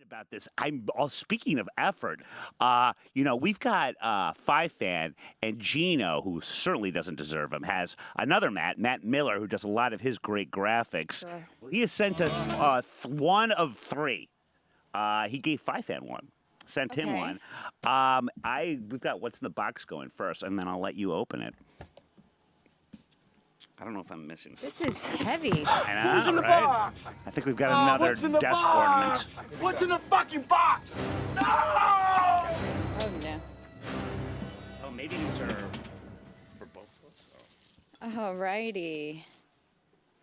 about this. Speaking of effort, we've got Five Fan and Gino, who certainly doesn't deserve him, has another Matt Miller, who does a lot of his great graphics. Sure. Well, he has sent us one of three. He gave Five Fan one. Sent him Okay. one. We've got what's in the box going first, and then I'll let you open it. I don't know if I'm missing. This is heavy. I know, Who's in the right? box? I think we've got another What's in the desk box? ornament. What's in the fucking box? No! Oh, no. Oh, maybe these are for both of us. All righty.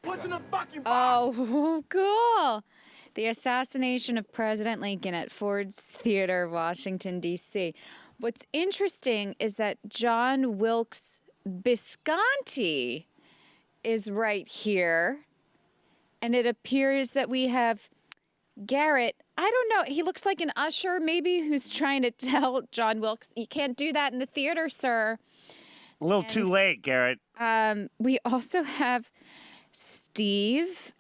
What's in the fucking box? Oh, cool. The assassination of President Lincoln at Ford's Theater, Washington, D.C. What's interesting is that John Wilkes Visconti is right here. And it appears that we have Garrett. I don't know. He looks like an usher, maybe, who's trying to tell John Wilkes, you can't do that in the theater, sir. A little too late, Garrett. We also have Steve,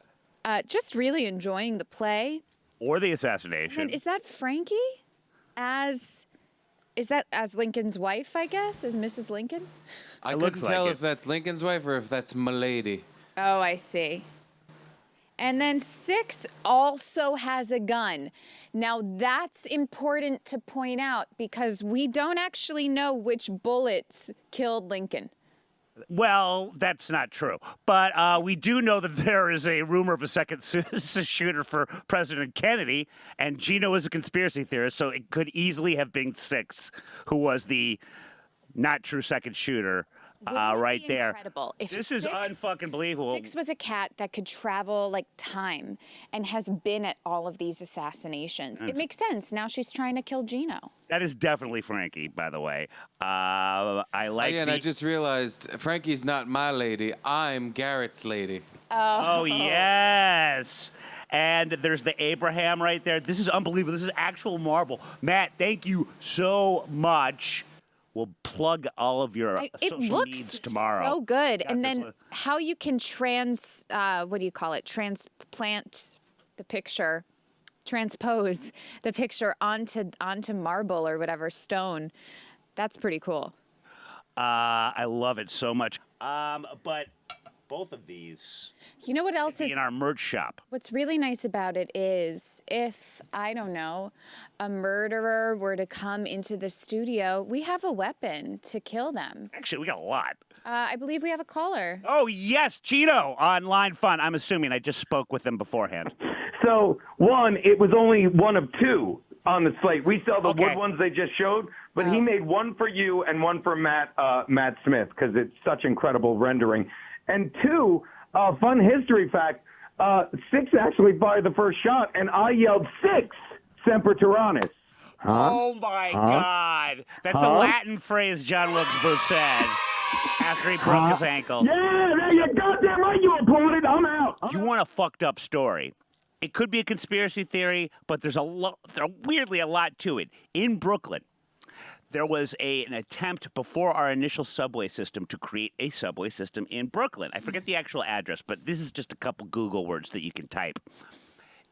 just really enjoying the play. Or the assassination. And is that Frankie? Is that as Lincoln's wife, I guess? As Mrs. Lincoln? I It couldn't looks like tell it. if that's Lincoln's wife or if that's Milady. Oh, I see. And then 6 also has a gun. Now, that's important to point out because we don't actually know which bullets killed Lincoln. Well, that's not true. But we do know that there is a rumor of a second shooter for President Kennedy, and Gino is a conspiracy theorist, so it could easily have been 6, who was the not true second shooter. Wouldn't it Right be there. Incredible. If This is 6 unfucking believable. 6 was a cat that could travel like time and has been at all of these assassinations. It makes sense. Now she's trying to kill Gino. That is definitely Frankie, by the way. I like And I just realized Frankie's not my lady. I'm Garrett's lady. Oh, yes. And there's the Abraham right there. This is unbelievable. This is actual marble. What thank you so much. We'll plug all of your It social looks needs tomorrow. so good. Got And this then one. how you can transplant the picture, transpose the picture onto marble or whatever, stone. That's pretty cool. I love it so much. But both of these You know what else be is in our merch shop. What's really nice about it is if, I don't know, a murderer were to come into the studio, we have a weapon to kill them. Actually, we got a lot. I believe we have a caller. Oh, yes, Gino on Line Fun. I'm assuming I just spoke with them beforehand. So, one, it was only one of 2 on the slate. We saw the Okay. wood ones they just showed, but he made one for you and one for Matt Smith because it's such incredible rendering. And 2, fun history fact, 6 actually fired the first shot, and I yelled 6, Semper Tyrannis. Oh, my God. That's the Latin phrase John Wilkes Booth said after he broke his ankle. Yeah, there you goddamn right you applauded. I'm out. You want a fucked up story. It could be a conspiracy theory, but there's weirdly a lot to it. In Brooklyn, there was an attempt before our initial subway system to create a subway system in Brooklyn. I forget the actual address, but this is just a couple Google words that you can type.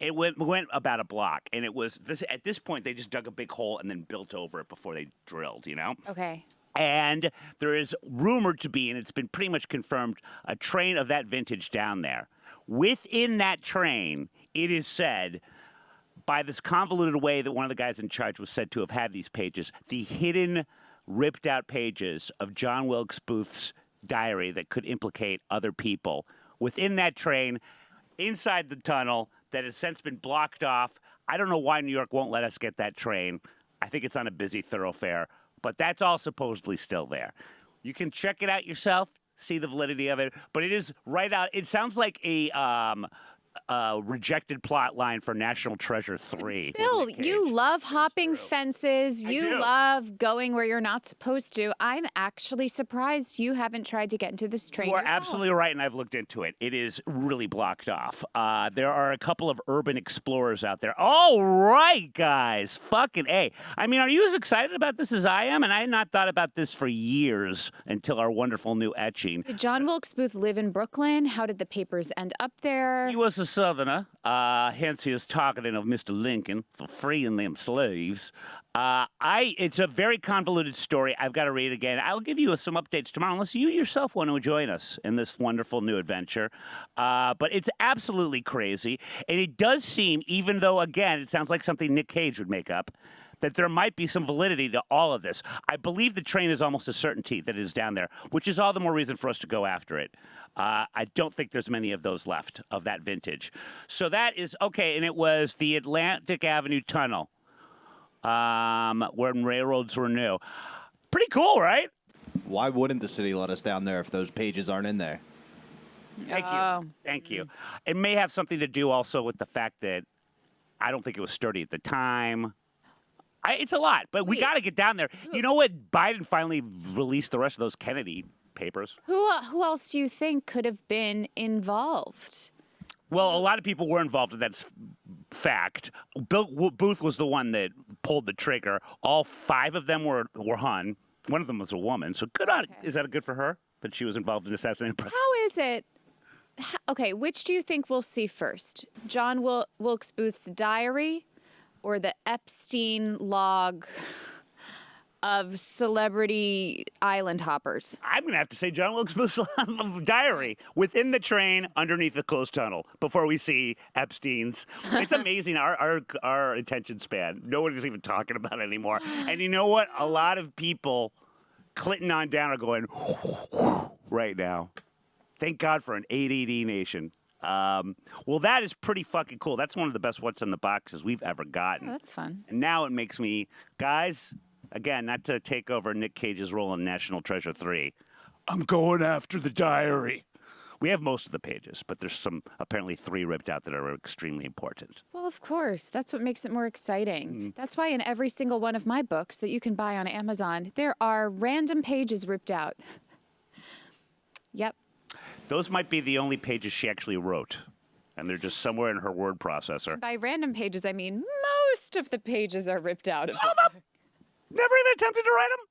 It went about a block, and it was this. At this point, they just dug a big hole and then built over it before they drilled. Okay. And there is rumored to be, and it's been pretty much confirmed, a train of that vintage down there. Within that train, it is said, by this convoluted way that one of the guys in charge was said to have had these pages, the hidden, ripped out pages of John Wilkes Booth's diary that could implicate other people within that train, inside the tunnel that has since been blocked off. I don't know why New York won't let us get that train. I think it's on a busy thoroughfare, but that's all supposedly still there. You can check it out yourself, see the validity of it, but it is right out. It sounds like a rejected plot line for National Treasure 3. Bill, you love hopping fences. You do. love going where you're not supposed to. I'm actually surprised you haven't tried to get into this train. You are yourself. absolutely right, and I've looked into it. It is really blocked off. There are a couple of urban explorers out there. All right, guys. Fucking A. I mean, are you as excited about this as I am? And I had not thought about this for years until our wonderful new etching. Did John Wilkes Booth live in Brooklyn? How did the papers end up there? He was a Southerner, hence his targeting of Mr. Lincoln for freeing them slaves. It's a very convoluted story. I've got to read it again. I'll give you some updates tomorrow, unless you yourself want to join us in this wonderful new adventure. But it's absolutely crazy. And it does seem, even though, again, it sounds like something Nick Cage would make up, that there might be some validity to all of this. I believe the train is almost a certainty that it is down there, which is all the more reason for us to go after it. I don't think there's many of those left of that vintage. So that is okay, and it was the Atlantic Avenue Tunnel, when railroads were new. Pretty cool, right? Why wouldn't the city let us down there if those pages aren't in there? Thank you. Thank you. It may have something to do also with the fact that I don't think it was sturdy at the time. It's a lot, but we got to get down there. You know what? Biden finally released the rest of those Kennedy papers. Who else do you think could have been involved? Well, a lot of people were involved, and that's fact. Bill Booth was the one that pulled the trigger. All 5 of them were hung. One of them was a woman. So good on. Is that good for her that she was involved in assassinating president? How is it? Okay, which do you think we'll see first? John Wilkes Booth's diary or the Epstein log of celebrity island hoppers? I'm going to have to say John Wilkes Booth's diary within the train underneath the closed tunnel before we see Epstein's. It's amazing, our attention span. Nobody's even talking about it anymore. And you know what? A lot of people, Clinton on down, are going right now. Thank God for an ADD nation. Well, that is pretty fucking cool. That's one of the best what's in the boxes we've ever gotten. Oh, that's fun. And now it makes me, guys, again, not to take over Nick Cage's role in National Treasure 3, I'm going after the diary. We have most of the pages, but there's apparently 3 ripped out that are extremely important. Well, of course. That's what makes it more exciting. That's why in every single one of my books that you can buy on Amazon, there are random pages ripped out. Yep. Those might be the only pages she actually wrote, and they're just somewhere in her word processor. By random pages, I mean most of the pages are ripped out of it. Never even attempted to write them?